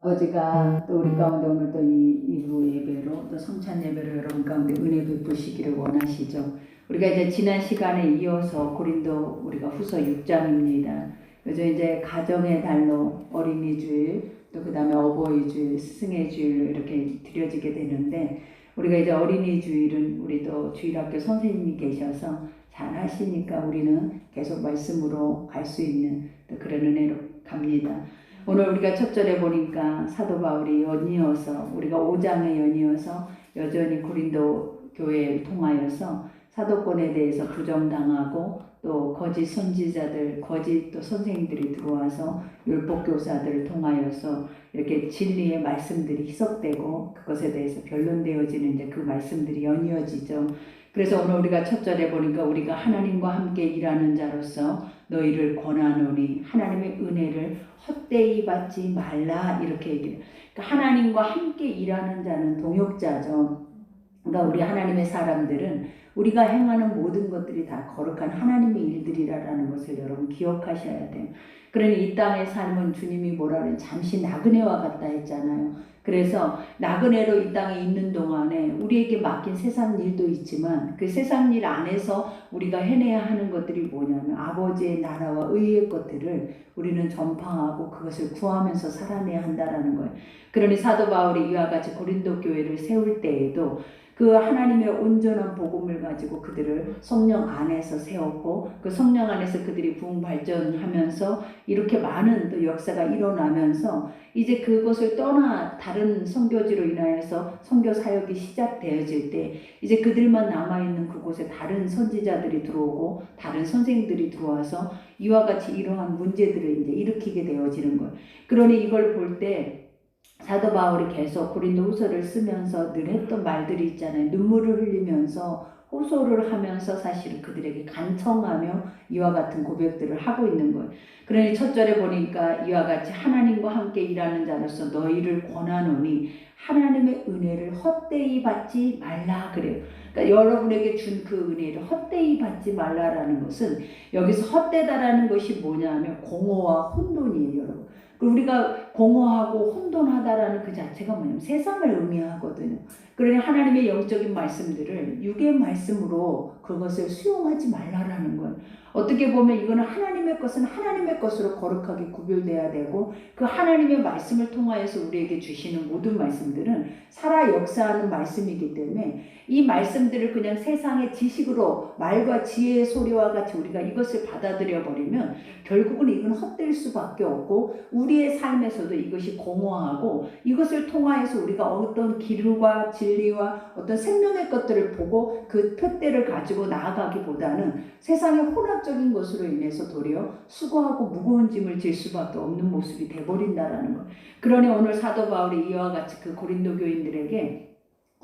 아버지가 또 우리 가운데 오늘 또 이 이부 예배로 또 성찬 예배로 여러분 가운데 은혜 베푸시기를 원하시죠. 우리가 이제 지난 시간에 이어서 고린도 우리가 후서 6장입니다. 요즘 이제 가정의 달로 어린이 주일 또 그 다음에 어버이 주일, 스승의 주일로 이렇게 드려지게 되는데 우리가 이제 어린이 주일은 우리도 주일학교 선생님이 계셔서 잘 하시니까 우리는 계속 말씀으로 갈 수 있는 또 그런 은혜로 갑니다. 오늘 우리가 첫 절에 보니까 사도 바울이 연이어서 우리가 5장에 연이어서 여전히 고린도 교회를 통하여서 사도권에 대해서 부정당하고 또 거짓 선지자들, 거짓 또 선생님들이 들어와서 율법 교사들을 통하여서 이렇게 진리의 말씀들이 희석되고 그것에 대해서 변론되어지는 이제 그 말씀들이 연이어지죠. 그래서 오늘 우리가 첫 절에 보니까 우리가 하나님과 함께 일하는 자로서 너희를 권하노니 하나님의 은혜를 헛되이 받지 말라 이렇게 얘기해요. 그러니까 하나님과 함께 일하는 자는 동역자죠. 그러니까 우리 하나님의 사람들은 우리가 행하는 모든 것들이 다 거룩한 하나님의 일들이라는 것을 여러분 기억하셔야 돼요. 그러니 이 땅의 삶은 주님이 뭐라 그래? 잠시 나그네와 같다 했잖아요. 그래서 나그네로 이 땅에 있는 동안에 우리에게 맡긴 세상 일도 있지만 그 세상 일 안에서 우리가 해내야 하는 것들이 뭐냐면 아버지의 나라와 의의 것들을 우리는 전파하고 그것을 구하면서 살아내야 한다라는 거예요. 그러니 사도 바울이 이와 같이 고린도 교회를 세울 때에도 그 하나님의 온전한 복음을 가지고 그들을 성령 안에서 세웠고 그 성령 안에서 그들이 부흥 발전하면서 이렇게 많은 또 역사가 일어나면서 이제 그것을 떠나 다른 선교지로 인하여서 선교 사역이 시작되어질 때 이제 그들만 남아있는 그곳에 다른 선지자들이 들어오고 다른 선생들이 들어와서 이와 같이 이러한 문제들을 이제 일으키게 되어지는 거예요. 그러니 이걸 볼 때 사도 바울이 계속 고린도 후서를 쓰면서 늘 했던 말들이 있잖아요. 눈물을 흘리면서 호소를 하면서 사실 그들에게 간청하며 이와 같은 고백들을 하고 있는 거예요. 그러니 첫 절에 보니까 이와 같이 하나님과 함께 일하는 자로서 너희를 권하노니 하나님의 은혜를 헛되이 받지 말라 그래요. 그러니까 여러분에게 준 그 은혜를 헛되이 받지 말라라는 것은 여기서 헛되다라는 것이 뭐냐면 공허와 혼돈이에요, 여러분. 우리가 공허하고 혼돈하다라는 그 자체가 뭐냐면 세상을 의미하거든요. 그러니 하나님의 영적인 말씀들을 육의 말씀으로 그것을 수용하지 말라라는 거예요. 어떻게 보면 이거는 하나님의 것은 하나님의 것으로 거룩하게 구별돼야 되고 그 하나님의 말씀을 통하여서 우리에게 주시는 모든 말씀들은 살아 역사하는 말씀이기 때문에 이 말씀들을 그냥 세상의 지식으로 말과 지혜의 소리와 같이 우리가 이것을 받아들여 버리면 결국은 이건 헛될 수밖에 없고 우리의 삶에서도 이것이 공허하고 이것을 통하여서 우리가 어떤 길과 진리와 어떤 생명의 것들을 보고 그 표대를 가지고 나아가기보다는 세상의 혼합적인 것으로 인해서 도리어 수고하고 무거운 짐을 질 수밖에 없는 모습이 돼버린다라는 것. 그러니 오늘 사도 바울이 이와 같이 그 고린도 교인들에게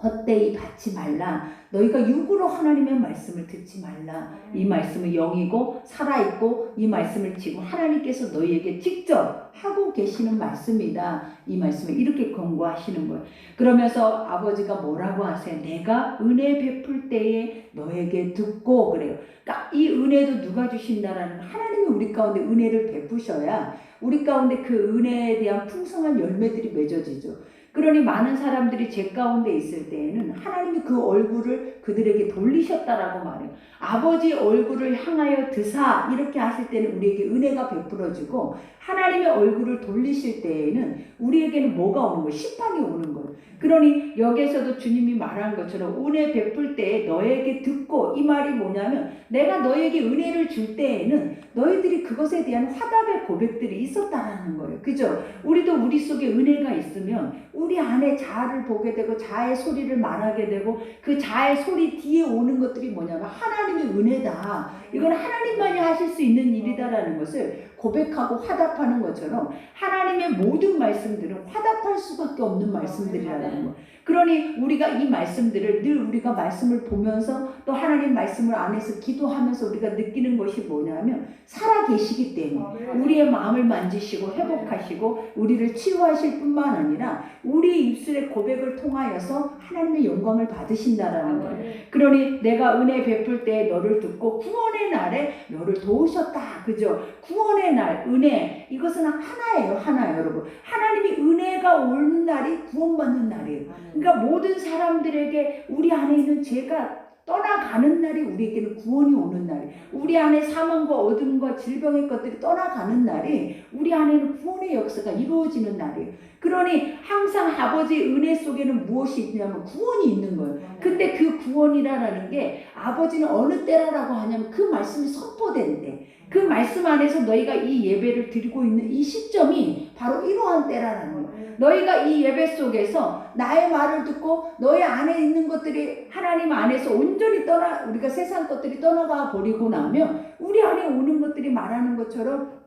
헛되이 받지 말라. 너희가 육으로 하나님의 말씀을 듣지 말라. 이 말씀은 영이고 살아있고 이 말씀을 지금 하나님께서 너희에게 직접 하고 계시는 말씀이다. 이 말씀을 이렇게 권고하시는 거예요. 그러면서 아버지가 뭐라고 하세요? 내가 은혜 베풀 때에 너에게 듣고 그래요. 그러니까 이 은혜도 누가 주신다라는 거 하나님이 우리 가운데 은혜를 베푸셔야 우리 가운데 그 은혜에 대한 풍성한 열매들이 맺어지죠. 그러니 많은 사람들이 제 가운데 있을 때에는 하나님이 그 얼굴을 그들에게 돌리셨다라고 말해요. 아버지 얼굴을 향하여 드사 이렇게 하실 때는 우리에게 은혜가 베풀어지고 하나님의 얼굴을 돌리실 때에는 우리에게는 뭐가 오는 거예요? 심판이 오는 거예요. 그러니 여기에서도 주님이 말한 것처럼 은혜 베풀 때에 너에게 듣고 이 말이 뭐냐면 내가 너에게 은혜를 줄 때에는 너희들이 그것에 대한 화답의 고백들이 있었다라는 거예요. 그죠? 우리도 우리 속에 은혜가 있으면 우리 안에 자아를 보게 되고 자아의 소리를 말하게 되고 그 자아의 소리 뒤에 오는 것들이 뭐냐면 하나님의 은혜다. 이건 하나님만이 하실 수 있는 일이다라는 것을 고백하고 화답하는 것처럼 하나님의 모든 말씀들은 화답할 수밖에 없는 말씀들이라는 거. 그러니 우리가 이 말씀들을 늘 우리가 말씀을 보면서 또 하나님 말씀을 안에서 기도하면서 우리가 느끼는 것이 뭐냐면 살아계시기 때문에 우리의 마음을 만지시고 회복하시고 우리를 치유하실 뿐만 아니라 우리 입술의 고백을 통하여서 하나님의 영광을 받으신다라는 거예요. 그러니 내가 은혜 베풀 때 너를 듣고 구원의 날에 너를 도우셨다. 그죠? 구원의 날 은혜 이것은 하나예요. 하나예요, 여러분. 하나님이 은혜가 은혜가 오는 날이 구원받는 날이에요. 그러니까 모든 사람들에게 우리 안에 있는 죄가 떠나가는 날이 우리에게는 구원이 오는 날이에요. 우리 안에 사망과 어둠과 질병의 것들이 떠나가는 날이 우리 안에는 구원의 역사가 이루어지는 날이에요. 그러니 항상 아버지의 은혜 속에는 무엇이 있냐면 구원이 있는 거예요. 근데 그 구원이라는 게 아버지는 어느 때라고 하냐면 그 말씀이 선포된 때, 그 말씀 안에서 너희가 이 예배를 드리고 있는 이 시점이 바로 이러한 때라는 거예요. 너희가 이 예배 속에서 나의 말을 듣고 너희 안에 있는 것들이 하나님 안에서 온전히 우리가 세상 것들이 떠나가 버리고 나면 우리 안에 오는 것들이 말하는 것처럼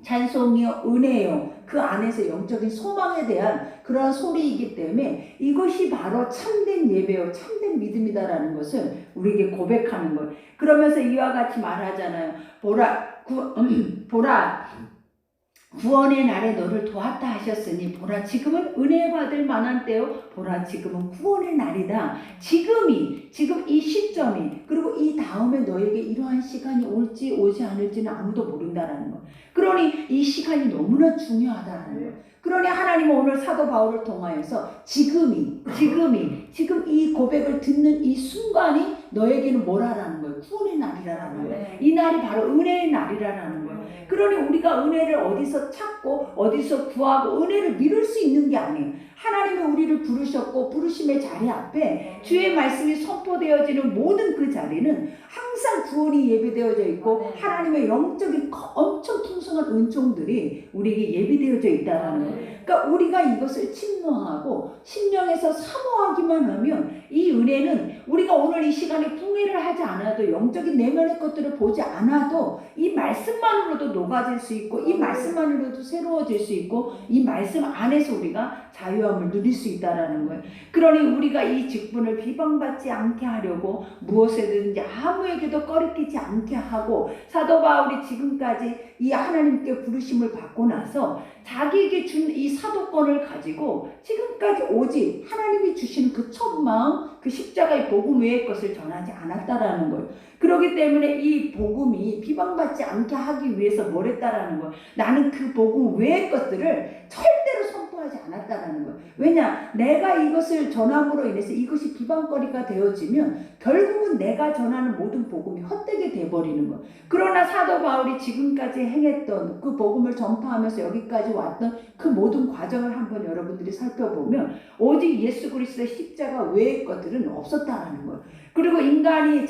찬송이요, 은혜요, 그 안에서 영적인 소망에 대한 그러한 소리이기 때문에 이것이 바로 참된 예배요, 참된 믿음이다라는 것을 우리에게 고백하는 거예요. 그러면서 이와 같이 말하잖아요. 보라, 구원의 날에 너를 도왔다 하셨으니 보라 지금은 은혜 받을 만한 때요, 보라 지금은 구원의 날이다. 지금 이 시점이, 그리고 이 다음에 너에게 이러한 시간이 올지 오지 않을지는 아무도 모른다라는 거. 그러니 이 시간이 너무나 중요하다라는 거. 그러니 하나님은 오늘 사도 바울을 통하여서 지금 이 고백을 듣는 이 순간이 너에게는 뭐라라는 거예요? 구원의 날이라는 거예요. 이 날이 바로 은혜의 날이라는 거예요. 그러니 우리가 은혜를 어디서 찾고 어디서 구하고 은혜를 미룰 수 있는 게 아니에요. 하나님이 우리를 부르셨고 부르심의 자리 앞에 주의 말씀이 선포되어지는 모든 그 자리는 항상 구원이 예비되어져 있고 하나님의 영적인 엄청 풍성한 은총들이 우리에게 예비되어져 있다는 거예요. 그러니까 우리가 이것을 침노하고 심령에서 사모하기만 하면 이 은혜는 우리가 오늘 이 시간에 풍회를 하지 않아도 영적인 내면의 것들을 보지 않아도 이 말씀만으로도 녹아질 수 있고 이 말씀만으로도 새로워질 수 있고 이 말씀 안에서 우리가 자유함을 누릴 수 있다라는 거예요. 그러니 우리가 이 직분을 비방받지 않게 하려고 무엇에든지 아무에게도 꺼리끼지 않게 하고 사도 바울이 지금까지 이 하나님께 부르심을 받고 나서 자기에게 준 이 사도권을 가지고 지금까지 오직 하나님이 주신 그 첫 마음, 그 십자가의 복음 외의 것을 전하지 않았다라는 거예요. 그렇기 때문에 이 복음이 비방받지 않게 하기 위해서 뭘 했다라는 거예요. 나는 그 복음 외의 것들을 절대로 선포하지 않았다라는 거예요. 왜냐? 내가 이것을 전함으로 인해서 이것이 비방거리가 되어지면 결국은 내가 전하는 모든 복음이 헛되게 돼버리는 거예요. 그러나 사도 바울이 지금까지 행했던 그 복음을 전파하면서 여기까지 왔던 그 모든 과정을 한번 여러분들이 살펴보면 오직 예수 그리스도의 십자가 외의 것들은 없었다라는 거예요. 그리고 인간이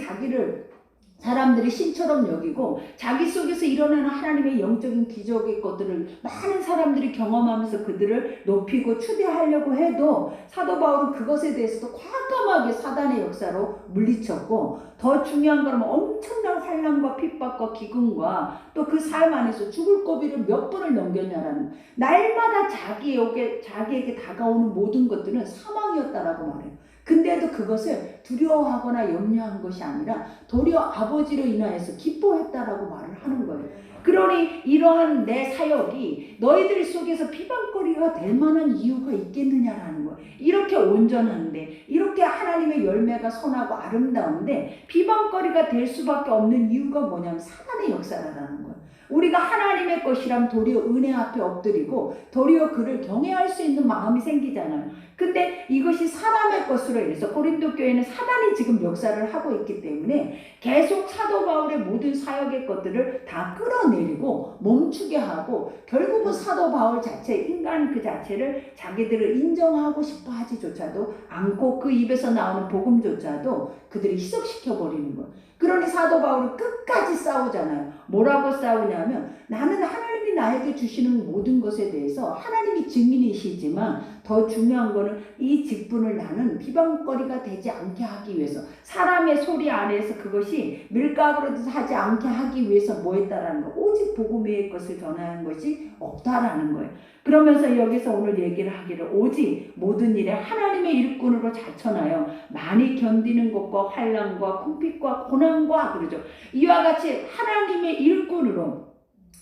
사람들이 신처럼 여기고 자기 속에서 일어나는 하나님의 영적인 기적의 것들을 많은 사람들이 경험하면서 그들을 높이고 추대하려고 해도 사도 바울은 그것에 대해서도 과감하게 사단의 역사로 물리쳤고, 더 중요한 건 엄청난 환난과 핍박과 기근과 또 그 삶 안에서 죽을 고비를 몇 번을 넘겼냐라는, 날마다 자기에게 다가오는 모든 것들은 사망이었다라고 말해요. 근데도 그것을 두려워하거나 염려한 것이 아니라 도리어 아버지로 인하여서 기뻐했다라고 말을 하는 거예요. 그러니 이러한 내 사역이 너희들 속에서 비방거리가 될 만한 이유가 있겠느냐라는 거예요. 이렇게 온전한데, 이렇게 하나님의 열매가 선하고 아름다운데 비방거리가 될 수밖에 없는 이유가 뭐냐면 사단의 역사라는 거예요. 우리가 하나님의 것이라면 도리어 은혜 앞에 엎드리고 도리어 그를 경외할 수 있는 마음이 생기잖아요. 근데 이것이 사람의 것으로 인해서 고린도 교회는 사단이 지금 역사를 하고 있기 때문에 계속 사도 바울의 모든 사역의 것들을 다 끌어내리고 멈추게 하고, 결국은 사도 바울 자체, 인간 그 자체를 자기들을 인정하고 싶어 하지조차도 않고 그 입에서 나오는 복음조차도 그들이 희석시켜버리는 거예요. 그러니 사도 바울은 끝까지 싸우잖아요. 뭐라고 싸우냐면, 나는 하나님이 나에게 주시는 모든 것에 대해서 하나님이 증인이시지만 더 중요한 거는 이 직분을 나는 비방거리가 되지 않게 하기 위해서, 사람의 소리 안에서 그것이 밀가루로 하지 않게 하기 위해서 뭐 했다라는 거, 오직 복음 외의 것을 전하는 것이 없다라는 거예요. 그러면서 여기서 오늘 얘기를 하기를 오직 모든 일에 하나님의 일꾼으로 자천하여 많이 견디는 것과 환난과 궁핍과 고난과 그러죠. 이와 같이 하나님의 일꾼으로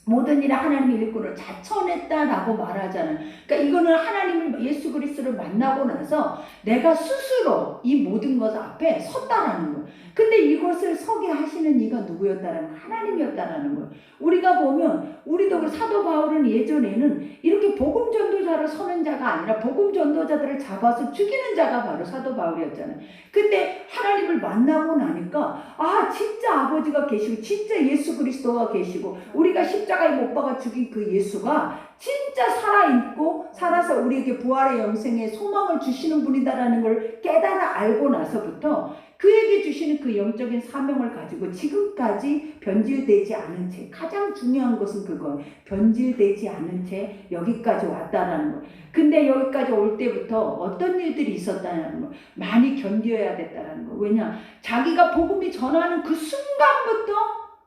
모든 일에 하나님의 일꾼을 자천했다라고 말하잖아요. 그러니까 이거는 하나님을 예수 그리스도를 만나고 나서 내가 스스로 이 모든 것 앞에 섰다라는 거예요. 근데 이것을 서게 하시는 이가 누구였다라는 거예요? 하나님이었다라는 거예요. 우리가 보면 우리도 그 사도 바울은 예전에는 이렇게 복음 전도자로 서는 자가 아니라 복음 전도자들을 잡아서 죽이는 자가 바로 사도 바울이었잖아요. 근데 하나님을 만나고 나니까 아 진짜 아버지가 계시고 진짜 예수 그리스도가 계시고 우리가 십자가에 못 박아 죽인 그 예수가 진짜 살아있고 살아서 우리에게 부활의 영생의 소망을 주시는 분이다라는 걸 깨달아 알고 나서부터 그에게 주시는 그 영적인 사명을 가지고 지금까지 변질되지 않은 채, 가장 중요한 것은 그거, 변질되지 않은 채 여기까지 왔다라는 거. 근데 여기까지 올 때부터 어떤 일들이 있었다는 거, 많이 견뎌야 됐다라는 거. 왜냐, 자기가 복음이 전하는 그 순간부터,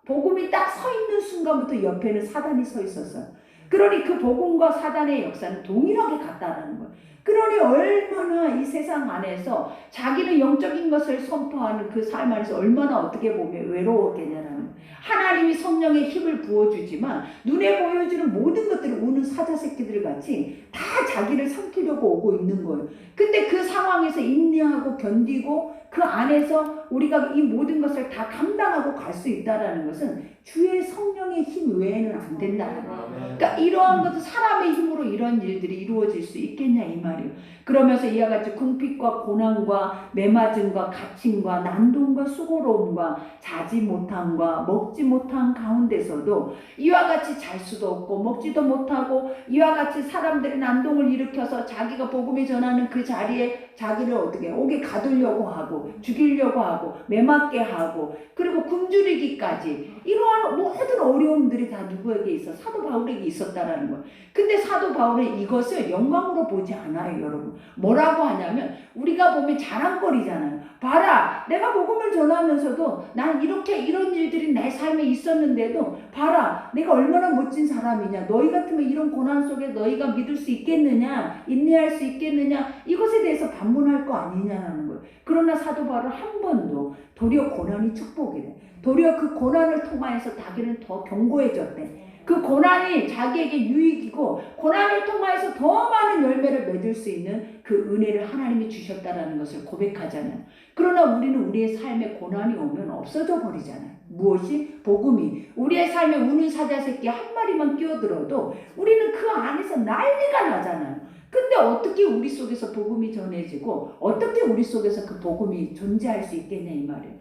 복음이 딱 서 있는 순간부터 옆에는 사단이 서 있었어요. 그러니 그 복음과 사단의 역사는 동일하게 같다라는 거예요. 그러니 얼마나 이 세상 안에서 자기는 영적인 것을 선포하는 그 삶 안에서 얼마나 어떻게 보면 외로웠겠냐라는 거예요. 하나님이 성령의 힘을 부어주지만 눈에 보여주는 모든 것들을 우는 사자 새끼들 같이 다 자기를 삼키려고 오고 있는 거예요. 근데 그 상황에서 인내하고 견디고 그 안에서 우리가 이 모든 것을 다 감당하고 갈 수 있다는 것은 주의 성령의 힘 외에는 안 된다는 거예요. 그러니까 이러한 것도 사람의 힘으로 이런 일들이 이루어질 수 있겠냐 이 말이에요. 그러면서 이와 같이 궁핍과 고난과 매맞음과 갇힘과 난동과 수고로움과 자지 못함과 먹지 못한 가운데서도 이와 같이 잘 수도 없고 먹지도 못하고 이와 같이 사람들이 난동을 일으켜서 자기가 복음이 전하는 그 자리에 자기를 어떻게 오게 가두려고 하고 죽이려고 하고 매맞게 하고 그리고 굶주리기까지 이러한 모든 어려움들이 다 누구에게 있어? 사도 바울에게 있었다라는 거예요. 근데 사도 바울은 이것을 영광으로 보지 않아요, 여러분. 뭐라고 하냐면 우리가 보면 자랑거리잖아요. 봐라, 내가 복음을 전하면서도 난 이렇게 이런 일들이 내 삶에 있었는데도 봐라, 내가 얼마나 멋진 사람이냐. 너희 같으면 이런 고난 속에 너희가 믿을 수 있겠느냐, 인내할 수 있겠느냐, 이것에 대해서 반문할 거 아니냐라는 거예요. 그러나 사도 바울은 한 번도 도리어 고난이 축복이래. 도리어 그 고난을 통하여서 자기는 더 견고해졌대. 그 고난이 자기에게 유익이고 고난을 통하여서 더 많은 열매를 맺을 수 있는 그 은혜를 하나님이 주셨다는 것을 고백하잖아요. 그러나 우리는 우리의 삶에 고난이 오면 없어져 버리잖아요. 무엇이? 복음이. 우리의 삶에 우는 사자 새끼 한 마리만 끼어들어도 우리는 그 안에서 난리가 나잖아요. 근데 어떻게 우리 속에서 복음이 전해지고 어떻게 우리 속에서 그 복음이 존재할 수 있겠냐 이 말이에요.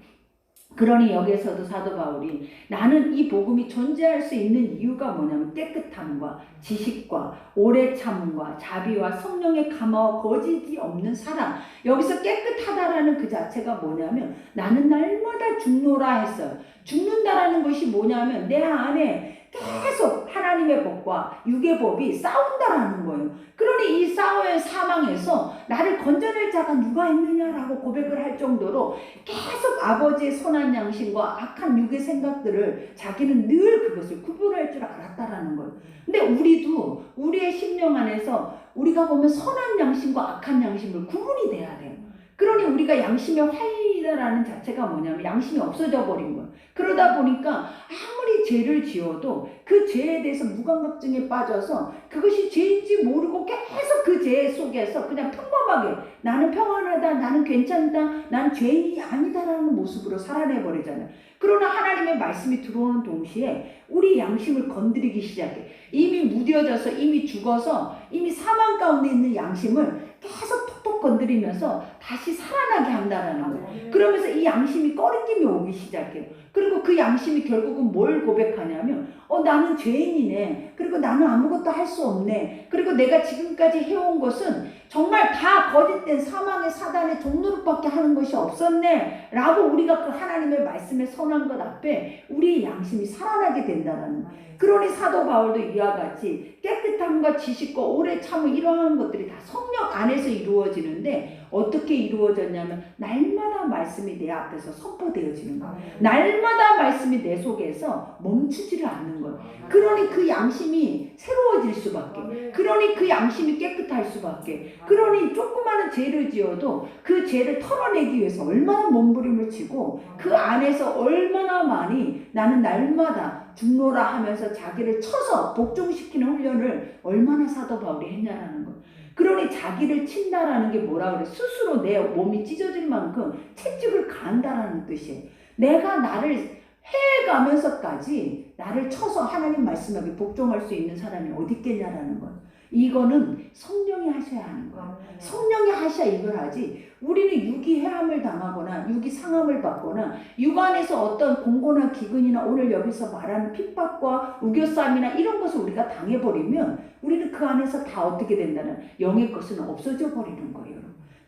그러니 여기에서도 사도 바울이 나는 이 복음이 존재할 수 있는 이유가 뭐냐면 깨끗함과 지식과 오래 참음과 자비와 성령의 감화와 거짓이 없는 사랑. 여기서 깨끗하다라는 그 자체가 뭐냐면 나는 날마다 죽노라 했어요. 죽는다라는 것이 뭐냐면 내 안에 계속 하나님의 법과 육의 법이 싸운다라는 거예요. 그러니 이 싸워의 사망에서 나를 건져낼 자가 누가 있느냐라고 고백을 할 정도로 계속 아버지의 선한 양심과 악한 육의 생각들을 자기는 늘 그것을 구분할 줄 알았다라는 거예요. 근데 우리도 우리의 심령 안에서 우리가 보면 선한 양심과 악한 양심을 구분이 돼야 돼요. 그러니 우리가 양심의 화인이라는 자체가 뭐냐면 양심이 없어져 버린 거예요. 그러다 보니까 아무리 죄를 지어도 그 죄에 대해서 무감각증에 빠져서 그것이 죄인지 모르고 계속 그 죄 속에서 그냥 평범하게 나는 평안하다, 나는 괜찮다, 난 죄인이 아니다라는 모습으로 살아내 버리잖아요. 그러나 하나님의 말씀이 들어오는 동시에 우리 양심을 건드리기 시작해. 이미 무뎌져서 이미 죽어서 이미 사망 가운데 있는 양심을 계속 톡톡 건드리면서 다시 살아나게 한다라는 거예요. 그러면서 이 양심이 꺼리낌이 오기 시작해요. 그리고 그 양심이 결국은 뭘 고백하냐면 나는 죄인이네. 그리고 나는 아무것도 할 수 없네. 그리고 내가 지금까지 해온 것은 정말 다 거짓된 사망의 사단의 종노릇밖에 하는 것이 없었네 라고 우리가 그 하나님의 말씀에 선한 것 앞에 우리의 양심이 살아나게 된다는 거예요. 그러니 사도 바울도 이와 같이 깨끗함과 지식과 오래 참음 이러한 것들이 다 성령 안에서 이루어지는데 어떻게 이루어졌냐면 날마다 말씀이 내 앞에서 선포되어지는 거예요. 날마다 말씀이 내 속에서 멈추지를 않는 거예요. 그러니 그 양심이 새로워질 수밖에, 그러니 그 양심이 깨끗할 수밖에, 그러니 조그마한 죄를 지어도 그 죄를 털어내기 위해서 얼마나 몸부림을 치고 그 안에서 얼마나 많이 나는 날마다 죽노라 하면서 자기를 쳐서 복종시키는 훈련을 얼마나 사도 바울이 했냐라는 거예요. 그러니 자기를 친다라는 게 뭐라 그래? 스스로 내 몸이 찢어질 만큼 채찍을 가한다라는 뜻이에요. 내가 나를 해가면서까지 나를 쳐서 하나님 말씀하게 복종할 수 있는 사람이 어디 있겠냐라는 거예요. 이거는 성령이 하셔야 하는 거예요. 성령이 하셔야 이걸 하지. 우리는 육이 해함을 당하거나 육이 상함을 받거나 육 안에서 어떤 공고나 기근이나 오늘 여기서 말하는 핍박과 우겨싸움이나 이런 것을 우리가 당해버리면 우리는 그 안에서 다 어떻게 된다는 영의 것은 없어져 버리는 거예요.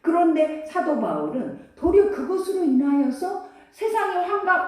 그런데 사도 바울은 도리어 그것으로 인하여서 세상의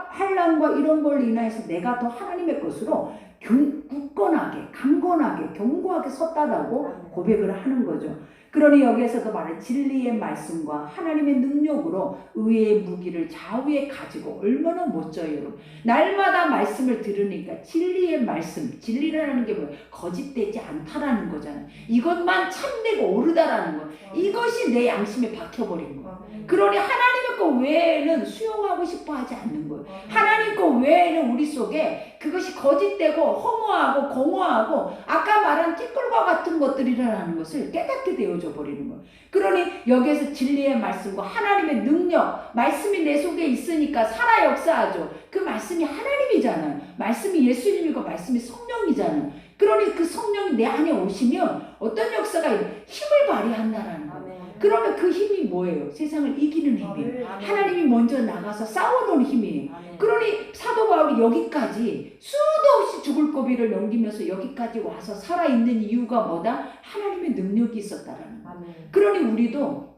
환란과 이런 걸 인하여서 내가 더 하나님의 것으로 굳건하게, 강건하게, 견고하게 섰다라고 고백을 하는 거죠. 그러니 여기에서도 말해 진리의 말씀과 하나님의 능력으로 의의 무기를 좌우에 가지고 얼마나 멋져요, 여러분. 날마다 말씀을 들으니까 진리의 말씀, 진리라는 게 뭐예요? 거짓되지 않다라는 거잖아요. 이것만 참되고 옳으다라는 거. 이것이 내 양심에 박혀버린 거예요. 그러니 하나님의 것 외에는 수용하고 싶어 하지 않는 거예요. 하나님 것 외에는 우리 속에 그것이 거짓되고 허무하고 공허하고 아까 말한 띠끌과 같은 것들이라는 것을 깨닫게 되어져 버리는 거예요. 그러니 여기에서 진리의 말씀과 하나님의 능력, 말씀이 내 속에 있으니까 살아 역사하죠. 그 말씀이 하나님이잖아요. 말씀이 예수님이고 말씀이 성령이잖아요. 그러니 그 성령이 내 안에 오시면 어떤 역사가 힘을 발휘한다라는 거예요. 그러면 그 힘이 뭐예요? 세상을 이기는 힘이에요. 하나님이 먼저 나가서 싸워놓은 힘이에요. 그러니 사도 바울이 여기까지 수도 없이 죽을 고비를 넘기면서 여기까지 와서 살아있는 이유가 뭐다? 하나님의 능력이 있었다라는 거예요. 그러니 우리도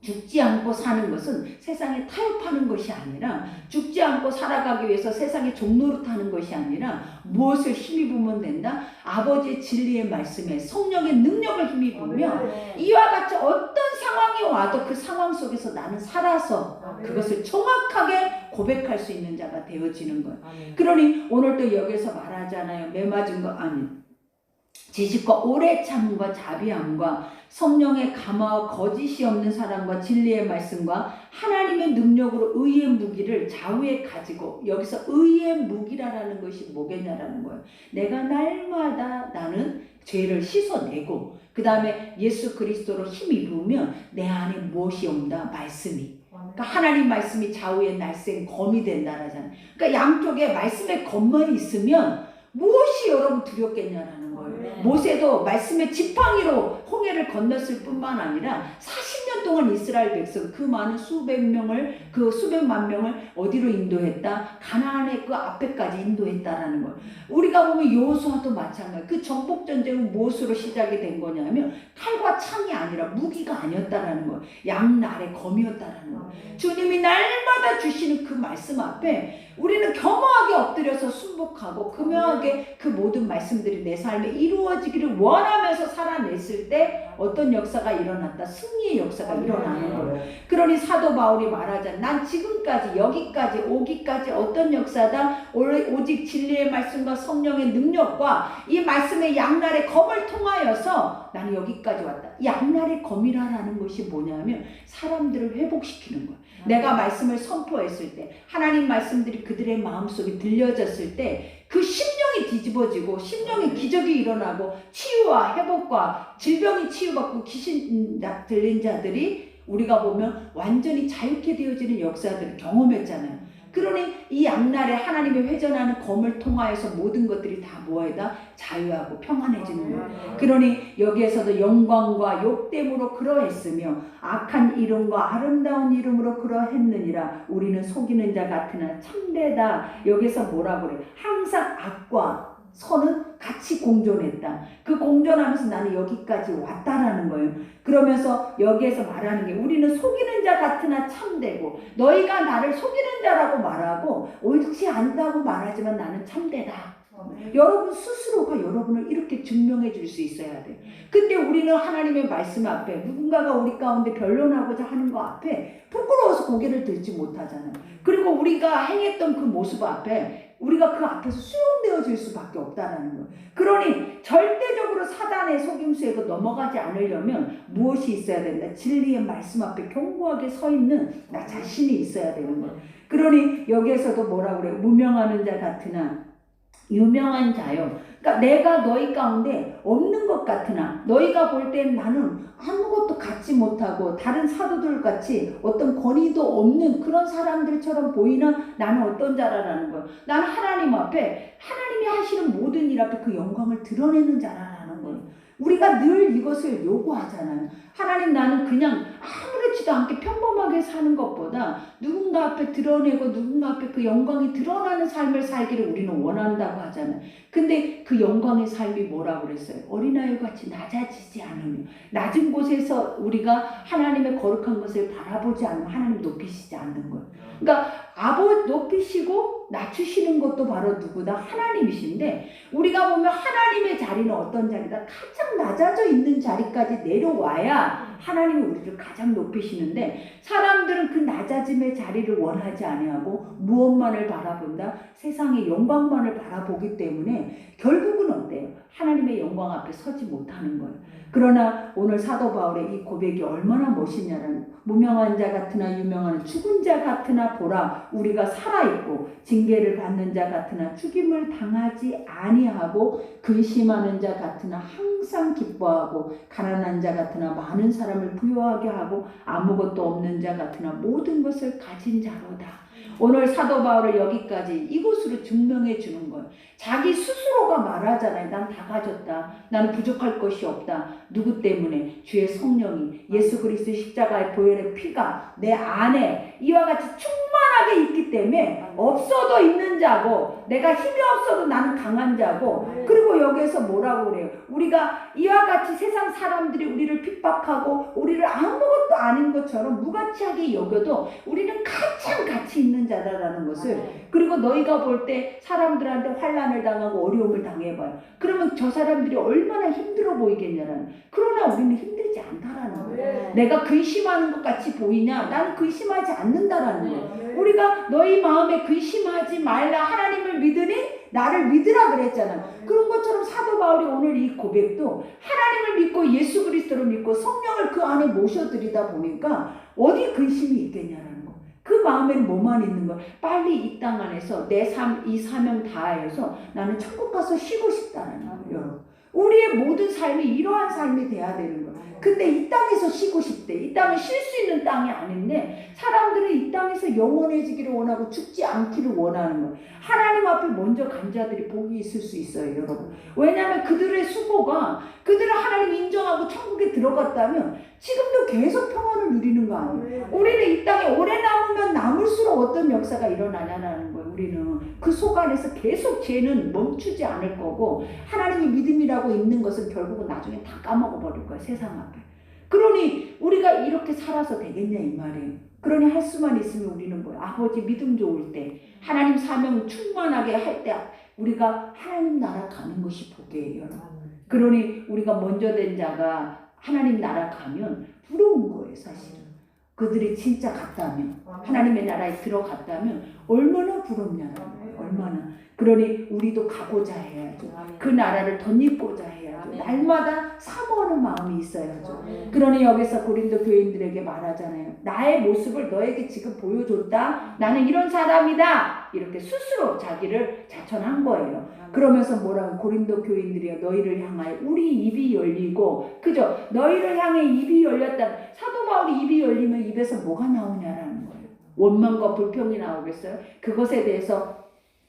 죽지 않고 사는 것은 세상에 타협하는 것이 아니라 죽지 않고 살아가기 위해서 세상에 종노릇하는 것이 아니라 무엇을 힘입으면 된다? 아버지의 진리의 말씀에 성령의 능력을 힘입으면 이와 같이 어떤 상황이 와도 그 상황 속에서 나는 살아서 그것을 정확하게 고백할 수 있는 자가 되어지는 거예요. 그러니 오늘도 여기서 말하잖아요. 매맞은 거 아니 지식과 오래 참음과 자비함과 성령의 감화와 거짓이 없는 사랑과 진리의 말씀과 하나님의 능력으로 의의 무기를 좌우에 가지고 여기서 의의 무기라는 것이 뭐겠냐라는 거예요. 내가 날마다 나는 죄를 씻어내고 그 다음에 예수 그리스도로 힘입으면 내 안에 무엇이 온다? 말씀이. 그러니까 하나님 말씀이 좌우에 날쌘 검이 된다라잖아요. 그러니까 양쪽에 말씀의 검만 있으면 무엇이 여러분 두렵겠냐라는 거예요. 모세도 말씀의 지팡이로 홍해를 건넜을 뿐만 아니라 40년 동안 이스라엘 백성 그 많은 그 수백만 명을 어디로 인도했다? 가나안의 그 앞에까지 인도했다라는 거예요. 우리가 보면 여호수아도 마찬가지. 그 정복 전쟁은 무엇으로 시작이 된 거냐면 칼과 창이 아니라 무기가 아니었다라는 거예요. 양날의 검이었다라는 거예요. 주님이 날마다 주시는 그 말씀 앞에 우리는 겸허하게 엎드려서 순복하고 겸허하게 그 모든 말씀들이 내 삶에 이루어지기를 원하면서 살아냈을 때 어떤 역사가 일어났다? 승리의 역사가 일어나는 거예요. 그러니 사도 바울이 말하자 난 지금까지 여기까지 오기까지 어떤 역사다? 오직 진리의 말씀과 성령의 능력과 이 말씀의 양날의 검을 통하여서 나는 여기까지 왔다. 양날의 검이라는 것이 뭐냐면 사람들을 회복시키는 거야. 내가 말씀을 선포했을 때 하나님 말씀들이 그들의 마음속에 들려졌을 때 그 심령이 뒤집어지고 심령의 기적이 일어나고 치유와 회복과 질병이 치유받고 귀신 들린 자들이 우리가 보면 완전히 자유케 되어지는 역사들을 경험했잖아요. 그러니 이 양날에 하나님의 회전하는 검을 통하여서 모든 것들이 다 뭐에다 자유하고 평안해지는 거예요. 그러니 여기에서도 영광과 욕됨으로 그러했으며 악한 이름과 아름다운 이름으로 그러했느니라. 우리는 속이는 자 같으나 참되다. 여기서 뭐라 그래? 항상 악과 선은 같이 공존했다. 그 공존하면서 나는 여기까지 왔다라는 거예요. 그러면서 여기에서 말하는 게 우리는 속이는 자 같으나 참되고 너희가 나를 속이는 자라고 말하고 옳지 않다고 말하지만 나는 참되다. 여러분 스스로가 여러분을 이렇게 증명해 줄 수 있어야 돼요. 근데 우리는 하나님의 말씀 앞에 누군가가 우리 가운데 변론하고자 하는 거 앞에 부끄러워서 고개를 들지 못하잖아요. 그리고 우리가 행했던 그 모습 앞에 우리가 그 앞에서 수용되어질 수밖에 없다는 거예요. 그러니 절대적으로 사단의 속임수에도 넘어가지 않으려면 무엇이 있어야 된다? 진리의 말씀 앞에 견고하게 서 있는 나 자신이 있어야 되는 거예요. 그러니 여기에서도 뭐라 그래요? 무명하는 자 같으나 유명한 자요. 그러니까 내가 너희 가운데 없는 것 같으나 너희가 볼 땐 나는 아무것도 갖지 못하고 다른 사도들 같이 어떤 권위도 없는 그런 사람들처럼 보이나 나는 어떤 자라라는 거예요. 나는 하나님 앞에 하나님이 하시는 모든 일 앞에 그 영광을 드러내는 자라라는 거예요. 우리가 늘 이것을 요구하잖아요. 하나님, 나는 그냥 아무렇지도 않게 평범하게 사는 것보다 누군가 앞에 드러내고 누군가 앞에 그 영광이 드러나는 삶을 살기를 우리는 원한다고 하잖아요. 근데 그 영광의 삶이 뭐라고 그랬어요? 어린아이 같이 낮아지지 않으며, 낮은 곳에서 우리가 하나님의 거룩한 것을 바라보지 않으면 하나님 높이시지 않는 거예요. 그러니까 높이시고 낮추시는 것도 바로 누구다? 하나님이신데, 우리가 보면 하나님의 자리는 어떤 자리다? 가장 낮아져 있는 자리까지 내려와야 하나님이 우리를 가장 높이시는데, 사람들은 그 낮아짐의 자리를 원하지 아니하고 무엇만을 바라본다? 세상의 영광만을 바라보기 때문에 결국은 어때요? 하나님의 영광 앞에 서지 못하는 거예요. 그러나 오늘 사도 바울의 이 고백이 얼마나 멋있냐는, 무명한 자 같으나 유명한 죽은 자 같으나 보라, 우리가 살아있고 징계를 받는 자 같으나 죽임을 당하지 아니하고 근심하는 자 같으나 항상 기뻐하고 가난한 자 같으나 많은 사람을 부유하게 하고 아무것도 없는 자 같으나 모든 것을 가진 자로다. 오늘 사도 바울을 여기까지 이곳으로 증명해 주는 거예요. 자기 스스로가 말하잖아요. 난 다 가졌다. 나는 부족할 것이 없다. 누구 때문에? 주의 성령이, 예수 그리스도 십자가의 보혈의 피가 내 안에 이와 같이 충만하게 있기 때문에 없어도 있는 자고, 내가 힘이 없어도 나는 강한 자고. 그리고 여기에서 뭐라고 그래요? 우리가 이와 같이 세상 사람들이 우리를 핍박하고 우리를 아무것도 아닌 것처럼 무가치하게 여겨도 우리는 가장 가치 있는 자다라는 것을, 그리고 너희가 볼 때 사람들한테 환난을 당하고 어려움을 당해봐요. 그러면 저 사람들이 얼마나 힘들어 보이겠냐라는, 그러나 우리는 힘들지 않다라는 거예요. 내가 근심하는 것 같이 보이냐? 나는 근심하지 않는다라는 거예요. 우리가 너희 마음에 근심하지 말라, 하나님을 믿으니 나를 믿으라 그랬잖아요. 그런 것처럼 사도 바울이 오늘 이 고백도 하나님을 믿고 예수 그리스도를 믿고 성령을 그 안에 모셔드리다 보니까 어디 근심이 있겠냐라는 거. 그 마음에는 뭐만 있는 거야? 빨리 이 땅 안에서 내 삶, 이 사명 다하여서 나는 천국 가서 쉬고 싶다는 거예요. 여러분, 우리의 모든 삶이 이러한 삶이 돼야 되는 거예요. 근데 이 땅에서 쉬고 싶대. 이 땅은 쉴 수 있는 땅이 아닌데 사람들은 이 땅에서 영원해지기를 원하고 죽지 않기를 원하는 거예요. 하나님 앞에 먼저 간 자들이 복이 있을 수 있어요, 여러분. 왜냐하면 그들의 수고가, 그들을 하나님 인정하고 천국에 들어갔다면 지금도 계속 평안을 누리는 거 아니에요. 우리는 이 땅에 오래 남으면 남을수록 어떤 역사가 일어나냐는 거예요. 우리는 그 속 안에서 계속 죄는 멈추지 않을 거고, 하나님의 믿음이라고 있는 것은 결국은 나중에 다 까먹어버릴 거예요, 세상 앞에. 그러니 우리가 이렇게 살아서 되겠냐 이 말이에요. 그러니 할 수만 있으면 우리는 뭐예요? 아버지 믿음 좋을 때, 하나님 사명 충만하게 할 때 우리가 하나님 나라 가는 것이 복이에요. 그러니 우리가 먼저 된 자가 하나님 나라 가면 부러운 거예요, 사실은. 그들이 진짜 갔다면, 하나님의 나라에 들어갔다면 얼마나 부럽냐는 거예요. 얼마나. 그러니 우리도 가고자 해야죠. 그 나라를 덧입고자 해야죠. 날마다 사모하는 마음이 있어야죠. 그러니 여기서 고린도 교인들에게 말하잖아요. 나의 모습을 너에게 지금 보여줬다. 나는 이런 사람이다. 이렇게 스스로 자기를 자천한 거예요. 그러면서 뭐라고? 고린도 교인들이여, 너희를 향하여 우리 입이 열리고, 그죠? 너희를 향해 입이 열렸다. 사도 바울이 입이 열리면 입에서 뭐가 나오냐라는 거예요. 원망과 불평이 나오겠어요? 그것에 대해서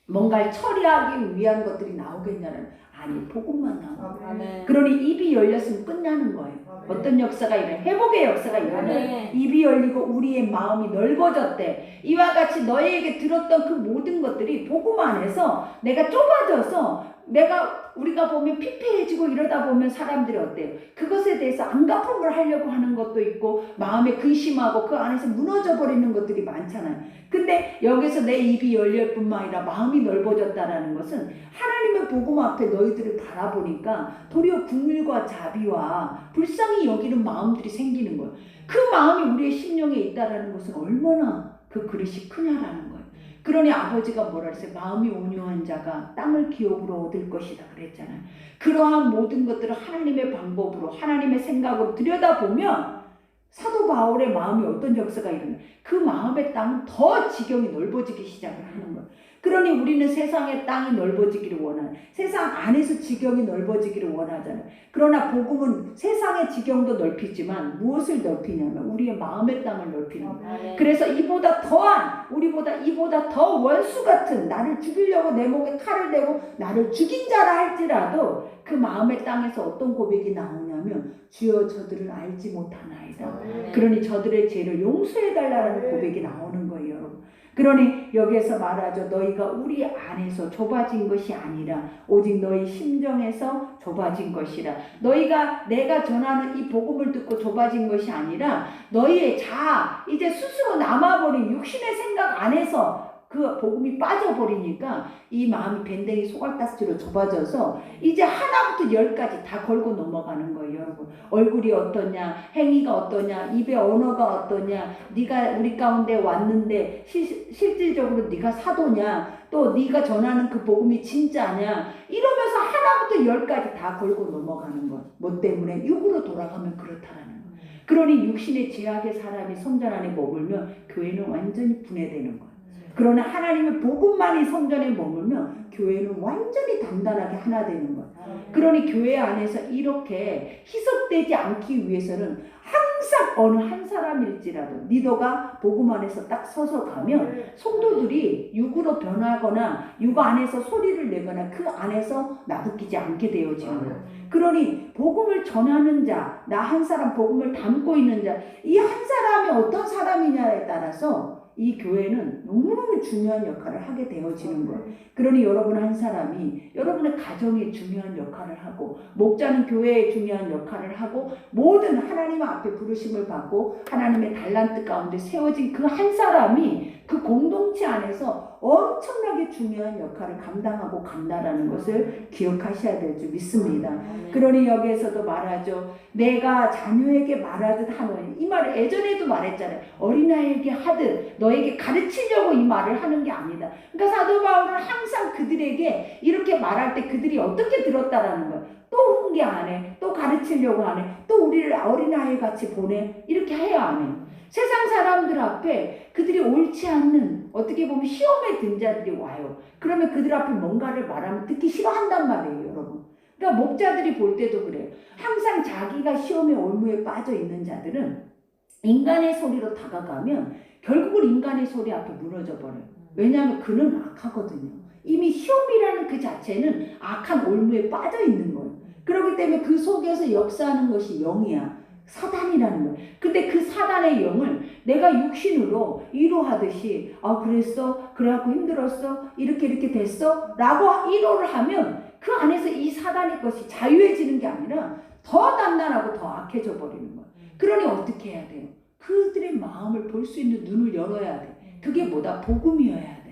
뭔가를 처리하기 위한 것들이 나오겠냐는, 아니, 복음만 나오고. 그러니 입이 열렸으면 끝나는 거예요. 어떤 역사가 일어나? 회복의 역사가 일어나. 입이 열리고 우리의 마음이 넓어졌대. 이와 같이 너희에게 들었던 그 모든 것들이 복음 안에서 내가 좁아져서, 우리가 보면 피폐해지고 이러다 보면 사람들이 어때요? 그것에 대해서 안갚음을 하려고 하는 것도 있고, 마음에 근심하고 그 안에서 무너져 버리는 것들이 많잖아요. 근데 여기서 내 입이 열릴 뿐만 아니라 마음이 넓어졌다라는 것은 하나님의 복음 앞에 너희들을 바라보니까 도리어 긍휼과 자비와 불쌍히 여기는 마음들이 생기는 거예요. 그 마음이 우리의 심령에 있다라는 것은 얼마나 그 그릇이 크냐라는 거예요. 그러니 아버지가 뭐라 그랬어요? 마음이 온유한 자가 땅을 기업으로 얻을 것이다 그랬잖아요. 그러한 모든 것들을 하나님의 방법으로, 하나님의 생각으로 들여다보면 사도 바울의 마음이 어떤 역사가 일어나요? 그 마음의 땅은 더 지경이 넓어지기 시작을 하는 거예요. 그러니 우리는 세상의 땅이 넓어지기를 원하는, 세상 안에서 지경이 넓어지기를 원하잖아요. 그러나 복음은 세상의 지경도 넓히지만 무엇을 넓히냐면 우리의 마음의 땅을 넓히는 거예요. 그래서 이보다 더한, 우리보다 이보다 더 원수 같은, 나를 죽이려고 내 목에 칼을 대고 나를 죽인 자라 할지라도 그 마음의 땅에서 어떤 고백이 나오냐면 주여 저들을 알지 못하나이다. 그러니 저들의 죄를 용서해달라는 고백이 나오는 거예요, 여러분. 그러니 여기에서 말하죠. 너희가 우리 안에서 좁아진 것이 아니라 오직 너희 심정에서 좁아진 것이라. 너희가 내가 전하는 이 복음을 듣고 좁아진 것이 아니라 너희의 자아, 이제 스스로 남아버린 육신의 생각 안에서 그 복음이 빠져버리니까 이 마음이 밴댕이 소갈딱지로 좁아져서 이제 하나부터 열까지 다 걸고 넘어가는 거예요, 여러분. 얼굴이 어떠냐, 행위가 어떠냐, 입의 언어가 어떠냐, 네가 우리 가운데 왔는데 실질적으로 네가 사도냐, 또 네가 전하는 그 복음이 진짜냐, 이러면서 하나부터 열까지 다 걸고 넘어가는 것. 뭐 때문에? 육으로 돌아가면 그렇다라는 거. 그러니 육신의 죄악의 사람이 성전 안에 머물면 교회는 완전히 분해되는 거예요. 그러나 하나님의 복음만이 성전에 머물면 교회는 완전히 단단하게 하나 되는 거예요. 그러니 교회 안에서 이렇게 희석되지 않기 위해서는 항상 어느 한 사람일지라도 리더가 복음 안에서 딱 서서 가면 성도들이 육으로 변하거나 육 안에서 소리를 내거나 그 안에서 나부끼지 않게 되어지는 거예요. 그러니 복음을 전하는 자, 나 한 사람 복음을 담고 있는 자, 이 한 사람이 어떤 사람이냐에 따라서 이 교회는 너무너무 중요한 역할을 하게 되어지는 거예요. 그러니 여러분 한 사람이 여러분의 가정에 중요한 역할을 하고, 목자는 교회에 중요한 역할을 하고, 모든 하나님 앞에 부르심을 받고 하나님의 달란트 가운데 세워진 그 한 사람이 그 공동체 안에서 엄청나게 중요한 역할을 감당하고 간다라는 것을 기억하셔야 될 줄 믿습니다. 그러니 여기에서도 말하죠. 내가 자녀에게 말하듯 하노니, 이 말을 예전에도 말했잖아요. 어린아이에게 하듯 너에게 가르치려고 이 말을 하는 게 아니다. 그러니까 사도 바울은 항상 그들에게 이렇게 말할 때 그들이 어떻게 들었다라는 거예요. 또 훈계 안 해, 또 가르치려고 안 해, 또 우리를 어린아이 같이 보내, 이렇게 해야 안 해. 세상 사람들 앞에 그들이 옳지 않는, 어떻게 보면 시험에 든 자들이 와요. 그러면 그들 앞에 뭔가를 말하면 듣기 싫어한단 말이에요, 여러분. 그러니까 목자들이 볼 때도 그래요. 항상 자기가 시험의 올무에 빠져 있는 자들은 인간의 소리로 다가가면 결국은 인간의 소리 앞에 무너져 버려요. 왜냐하면 그는 악하거든요. 이미 시험이라는 그 자체는 악한 올무에 빠져 있는 거예요. 그렇기 때문에 그 속에서 역사하는 것이 영이야. 사단이라는 거예요. 근데 그 사단의 영을 내가 육신으로 위로하듯이, 아 그랬어? 그래갖고 힘들었어? 이렇게 됐어? 라고 위로를 하면 그 안에서 이 사단의 것이 자유해지는 게 아니라 더 단단하고 더 악해져 버리는 거예요. 그러니 어떻게 해야 돼요? 그들의 마음을 볼 수 있는 눈을 열어야 돼. 그게 뭐다? 복음이어야 돼.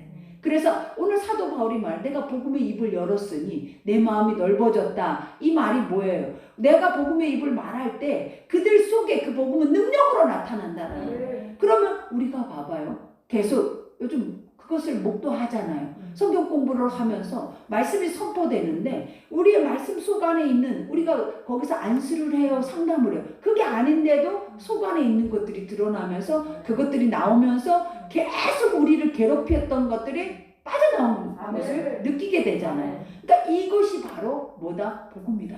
그래서 오늘 사도 바울이 말, 내가 복음의 입을 열었으니 내 마음이 넓어졌다. 이 말이 뭐예요? 내가 복음의 입을 말할 때 그들 속에 그 복음은 능력으로 나타난다는 거예요. 그러면 우리가 봐봐요. 계속 요즘 그것을 목도하잖아요. 성경 공부를 하면서 말씀이 선포되는데 우리의 말씀 속 안에 있는, 우리가 거기서 안수를 해요, 상담을 해요. 그게 아닌데도 속 안에 있는 것들이 드러나면서 그것들이 나오면서 계속 우리를 괴롭혔던 것들이 빠져나오는 것을 느끼게 되잖아요. 그러니까 이것이 바로 뭐다? 복음이다.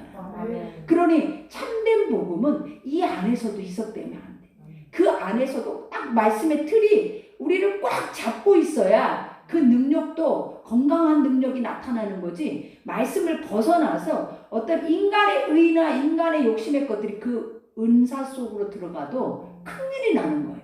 그러니 참된 복음은 이 안에서도 희석되면 안 돼. 그 안에서도 딱 말씀의 틀이 우리를 꽉 잡고 있어야 그 능력도 건강한 능력이 나타나는 거지, 말씀을 벗어나서 어떤 인간의 의나 인간의 욕심의 것들이 그 은사 속으로 들어가도 큰일이 나는 거예요.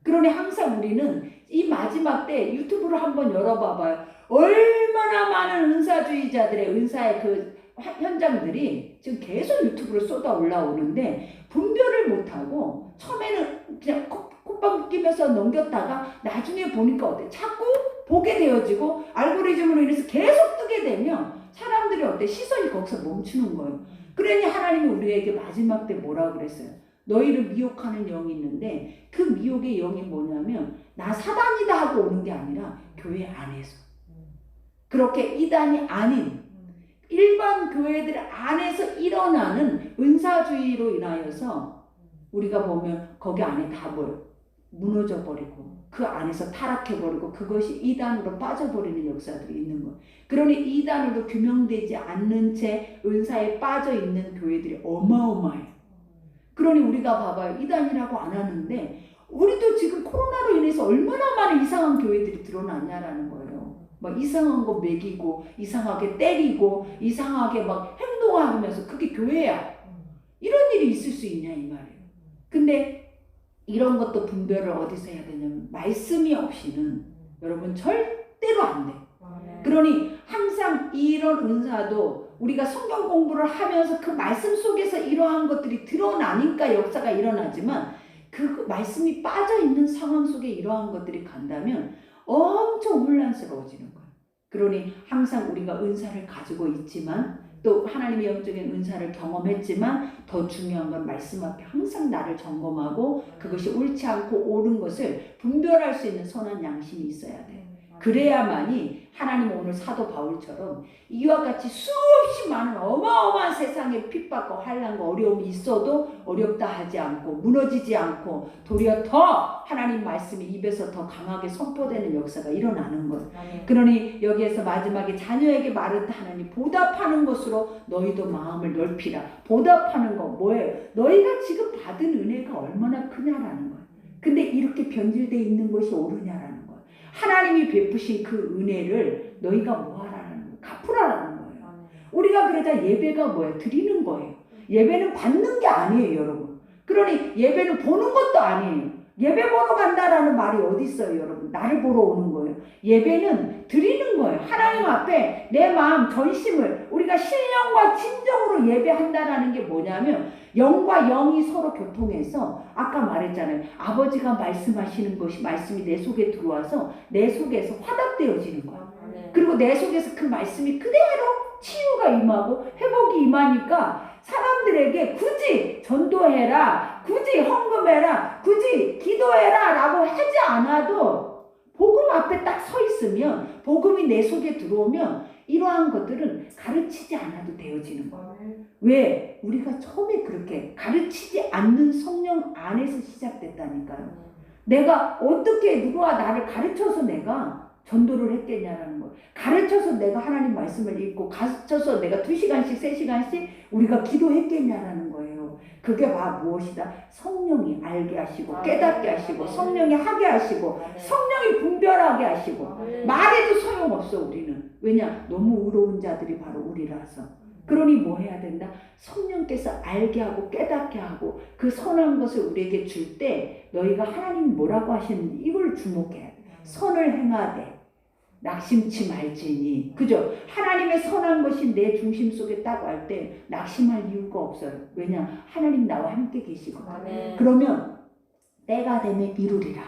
그러니 항상 우리는 이 마지막 때 유튜브를 한번 열어봐봐요. 얼마나 많은 은사주의자들의 은사의 그 현장들이 지금 계속 유튜브로 쏟아 올라오는데 분별을 못하고 처음에는 그냥 콧방 끼면서 넘겼다가 나중에 보니까 어때? 자꾸 보게 되어지고 알고리즘으로 인해서 계속 뜨게 되면 사람들이 어때? 시선이 거기서 멈추는 거예요. 그러니 하나님이 우리에게 마지막 때 뭐라고 그랬어요? 너희를 미혹하는 영이 있는데 그 미혹의 영이 뭐냐면 나 사단이다 하고 오는 게 아니라 교회 안에서 그렇게 이단이 아닌 일반 교회들 안에서 일어나는 은사주의로 인하여서 우리가 보면 거기 안에 다 보여. 무너져 버리고 그 안에서 타락해 버리고 그것이 이단으로 빠져버리는 역사들이 있는 거예요. 그러니 이단으로 규명되지 않는 채 은사에 빠져 있는 교회들이 어마어마해요. 그러니 우리가 봐봐요. 이단이라고 안 하는데 우리도 지금 코로나로 인해서 얼마나 많은 이상한 교회들이 드러났냐라는 거예요. 막 이상한 거 먹이고 이상하게 때리고 이상하게 막 행동하면서 그게 교회야. 이런 일이 있을 수 있냐 이 말이에요. 근데 이런 것도 분별을 어디서 해야 되냐면 말씀이 없이는 여러분 절대로 안 돼. 그러니 항상 이런 은사도 우리가 성경 공부를 하면서 그 말씀 속에서 이러한 것들이 드러나니까 역사가 일어나지만 그 말씀이 빠져있는 상황 속에 이러한 것들이 간다면 엄청 혼란스러워지는 거예요. 그러니 항상 우리가 은사를 가지고 있지만 또 하나님의 영적인 은사를 경험했지만 더 중요한 건 말씀 앞에 항상 나를 점검하고 그것이 옳지 않고 옳은 것을 분별할 수 있는 선한 양심이 있어야 돼요. 그래야만이 하나님 오늘 사도 바울처럼 이와 같이 수없이 많은 어마어마한 세상의 핍박과 환난과 어려움이 있어도 어렵다 하지 않고 무너지지 않고 도리어 더 하나님 말씀이 입에서 더 강하게 선포되는 역사가 일어나는 것. 그러니 여기에서 마지막에 자녀에게 말했다 하나니 보답하는 것으로 너희도 마음을 넓히라. 보답하는 거 뭐예요? 너희가 지금 받은 은혜가 얼마나 크냐라는 거예요. 근데 이렇게 변질되어 있는 것이 옳으냐라는 거예요. 하나님이 베푸신 그 은혜를 너희가 뭐하라는 거예요? 갚으라라는 거예요. 우리가 그러자 예배가 뭐예요? 드리는 거예요. 예배는 받는 게 아니에요, 여러분. 그러니 예배는 보는 것도 아니에요. 예배 보러 간다라는 말이 어디 있어요, 여러분? 나를 보러 오는 거예요. 예배는 드리는 거예요. 하나님 앞에 내 마음 전심을 우리가 신령과 진정으로 예배한다라는 게 뭐냐면 영과 영이 서로 교통해서 아까 말했잖아요. 아버지가 말씀하시는 것이 말씀이 내 속에 들어와서 내 속에서 화답되어지는 거예요. 그리고 내 속에서 그 말씀이 그대로 치유가 임하고 회복이 임하니까 사람들에게 굳이 전도해라, 굳이 헌금해라, 굳이 기도해라 라고 하지 않아도 복음 앞에 딱 서 있으면 복음이 내 속에 들어오면 이러한 것들은 가르치지 않아도 되어지는 거예요. 왜? 우리가 처음에 그렇게 가르치지 않는 성령 안에서 시작됐다니까요. 내가 어떻게 누구와 나를 가르쳐서 내가 전도를 했겠냐라는 거예요. 가르쳐서 내가 하나님 말씀을 읽고 가르쳐서 내가 2시간씩 3시간씩 우리가 기도했겠냐라는 거예요. 그게 무엇이다? 성령이 알게 하시고 깨닫게 하시고 성령이 하게 하시고 성령이 분별하게 하시고 말해도 소용없어 우리는. 왜냐? 너무 의로운 자들이 바로 우리라서. 그러니 뭐 해야 된다? 성령께서 알게 하고 깨닫게 하고 그 선한 것을 우리에게 줄 때 너희가 하나님이 뭐라고 하시는지 이걸 주목해야 돼. 선을 행하되 낙심치 말지니. 그죠? 하나님의 선한 것이 내 중심 속에 딱 할 때 낙심할 이유가 없어요. 왜냐? 하나님 나와 함께 계시거든. 그러면 때가 되면 이루리라.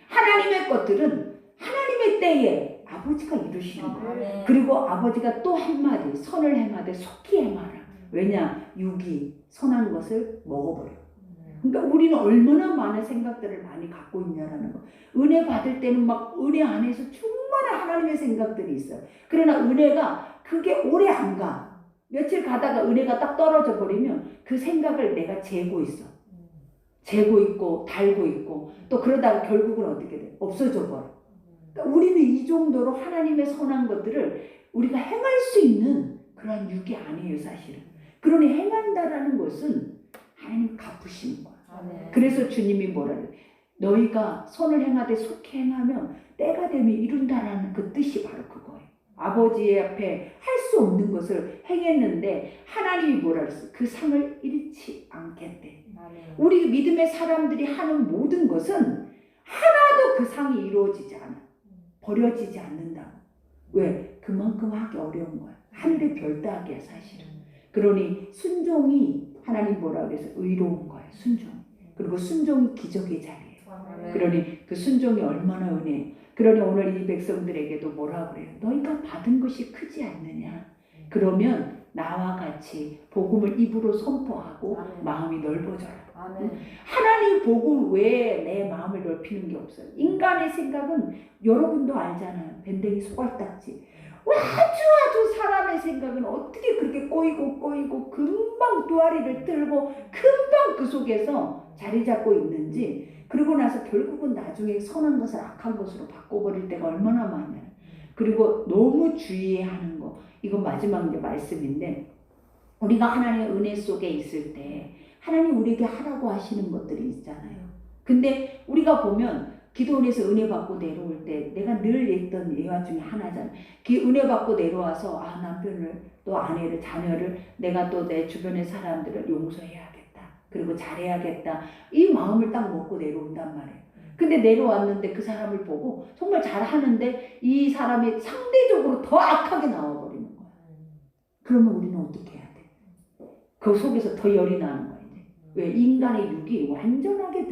하나님의 것들은 하나님의 때에 아버지가 이루시는 거예요. 그리고 아버지가 또 한마디 선을 행하되 속히 행하라. 왜냐? 육이 선한 것을 먹어버려. 그러니까 우리는 얼마나 많은 생각들을 많이 갖고 있냐라는 거. 은혜 받을 때는 막 은혜 안에서 충만한 하나님의 생각들이 있어요. 그러나 은혜가 그게 오래 안 가. 며칠 가다가 은혜가 딱 떨어져 버리면 그 생각을 내가 재고 있어. 재고 있고 달고 있고 또 그러다가 결국은 어떻게 돼? 없어져 버려. 그러니까 우리는 이 정도로 하나님의 선한 것들을 우리가 행할 수 있는 그런 육이 아니에요, 사실은. 그러니 행한다라는 것은 하나님 갚으시는 거야. 그래서 주님이 뭐라 그래? 너희가 선을 행하되 속히 행하면 때가 되면 이룬다라는 그 뜻이 바로 그거예요. 아버지 앞에 할 수 없는 것을 행했는데 하나님이 뭐라 그랬어? 그 상을 잃지 않겠대. 우리 믿음의 사람들이 하는 모든 것은 하나도 그 상이 이루어지지 않아. 버려지지 않는다. 왜? 그만큼 하기 어려운 거야. 하늘의 별 따기야 사실은. 그러니 순종이 하나님 뭐라 그래서 의로운 거예요. 순종. 그리고 순종이 기적의 자리예요. 그러니 그 순종이 얼마나 은혜예요. 그러니 오늘 이 백성들에게도 뭐라 그래요? 너희가 받은 것이 크지 않느냐. 그러면 나와 같이 복음을 입으로 선포하고 마음이 넓어져라. 하나님 복음 외에 내 마음을 넓히는 게 없어요. 인간의 생각은 여러분도 알잖아요. 밴댕이 소갈딱지. 아주 사람의 생각은 어떻게 그렇게 꼬이고 금방 두아리를 틀고 금방 그 속에서 자리 잡고 있는지. 그러고 나서 결국은 나중에 선한 것을 악한 것으로 바꿔버릴 때가 얼마나 많아요. 그리고 너무 주의해야 하는 거. 이건 마지막 이제 말씀인데, 우리가 하나님의 은혜 속에 있을 때 하나님 우리에게 하라고 하시는 것들이 있잖아요. 근데 우리가 보면 기도원에서 은혜 받고 내려올 때 내가 늘 했던 예화 중에 하나잖아요. 그 은혜 받고 내려와서 남편을 또 아내를 자녀를 내가 또 내 주변의 사람들을 용서해야겠다. 그리고 잘해야겠다. 이 마음을 딱 먹고 내려온단 말이에요. 근데 내려왔는데 그 사람을 보고 정말 잘하는데 이 사람이 상대적으로 더 악하게 나와버리는 거예요. 그러면 우리는 어떻게 해야 돼? 그 속에서 더 열이 나는 거예요. 왜? 인간의 육이 완전하게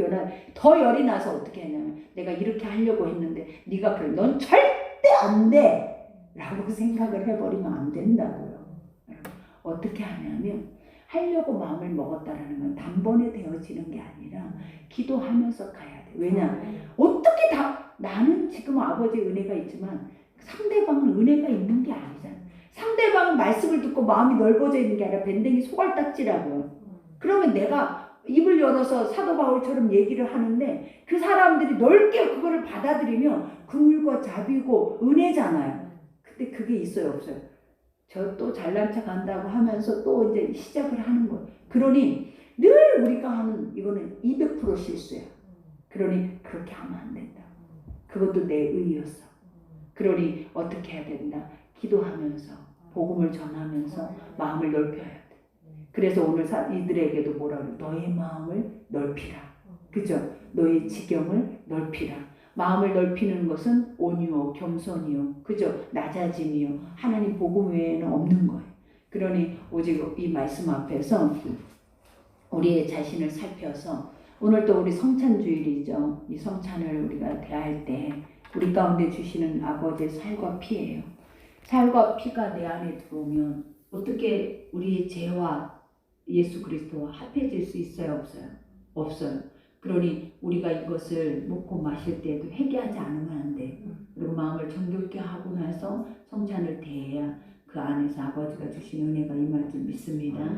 더 열이 나서 어떻게 했냐면 내가 이렇게 하려고 했는데 네가 그래. 넌 절대 안 돼! 라고 생각을 해버리면 안 된다고요. 어떻게 하냐면 하려고 마음을 먹었다라는 건 단번에 되어지는 게 아니라 기도하면서 가야 돼. 왜냐? 어떻게 나는 지금 아버지의 은혜가 있지만 상대방은 은혜가 있는 게 아니잖아. 상대방은 말씀을 듣고 마음이 넓어져 있는 게 아니라 밴댕이 소갈딱지라고요. 그러면 내가 입을 열어서 사도 바울처럼 얘기를 하는데 그 사람들이 넓게 그거를 받아들이면 긍휼과 자비고 은혜잖아요. 근데 그게 있어요, 없어요? 저 또 잘난 척 한다고 하면서 또 이제 시작을 하는 거예요. 그러니 늘 우리가 하는 이거는 200% 실수야. 그러니 그렇게 하면 안 된다. 그것도 내 의였어. 그러니 어떻게 해야 된다? 기도하면서 복음을 전하면서 마음을 넓혀야 돼. 그래서 오늘 이들에게도 뭐라 그래? 너의 마음을 넓히라. 그죠? 너의 지경을 넓히라. 마음을 넓히는 것은 온유요, 겸손이요, 그죠? 낮아짐이요. 하나님 복음 외에는 없는 거예요. 그러니 오직 이 말씀 앞에서 우리의 자신을 살펴서 오늘 또 우리 성찬주일이죠. 이 성찬을 우리가 대할 때 우리 가운데 주시는 아버지의 살과 피예요. 살과 피가 내 안에 들어오면 어떻게 우리의 죄와 예수 그리스도와 합해질 수 있어요? 없어요? 없어요. 그러니 우리가 이것을 먹고 마실 때도 회개하지 않으면 안 돼. 그리고 마음을 정결케 하고 나서 성찬을 대해야 그 안에서 아버지가 주신 은혜가 임할 줄 믿습니다.